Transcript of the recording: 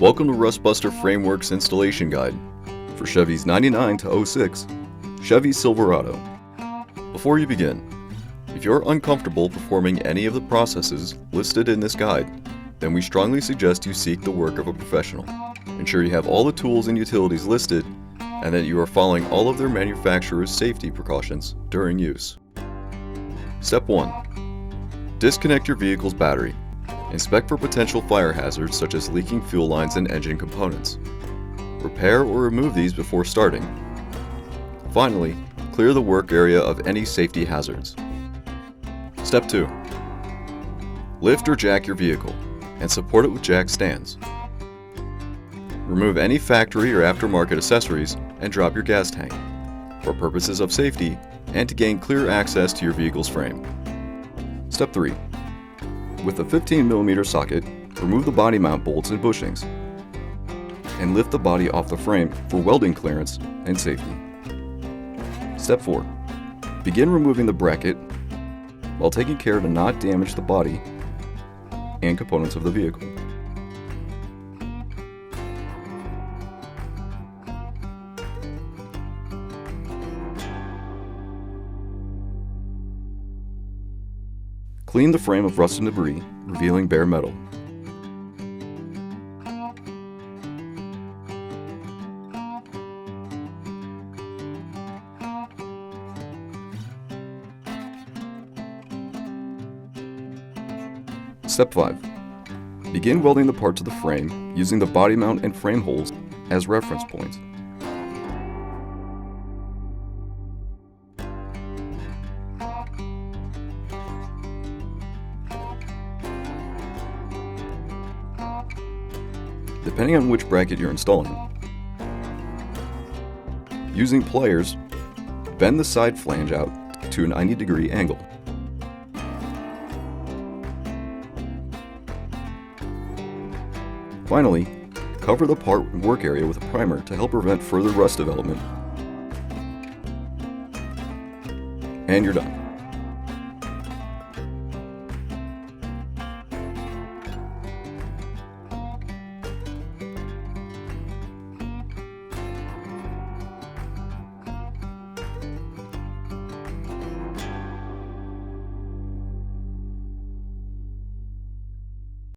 Welcome to Rustbuster Frameworks Installation Guide for Chevy's 99 to 06 Chevy Silverado. Before you begin, if you're uncomfortable performing any of the processes listed in this guide, then we strongly suggest you seek the work of a professional. Ensure you have all the tools and utilities listed and that you are following all of their manufacturer's safety precautions during use. Step 1. Disconnect your vehicle's battery. Inspect for potential fire hazards such as leaking fuel lines and engine components. Repair or remove these before starting. Finally, clear the work area of any safety hazards. Step 2. Lift or jack your vehicle and support it with jack stands. Remove any factory or aftermarket accessories and drop your gas tank for purposes of safety and to gain clear access to your vehicle's frame. Step 3. With a 15mm socket, remove the body mount bolts and bushings and lift the body off the frame for welding clearance and safety. Step 4. Begin removing the bracket while taking care to not damage the body and components of the vehicle. Clean the frame of rust and debris, revealing bare metal. Step 5. Begin welding the parts of the frame using the body mount and frame holes as reference points. Depending on which bracket you're installing, using pliers, bend the side flange out to a 90-degree angle. Finally, cover the part and work area with a primer to help prevent further rust development. And you're done.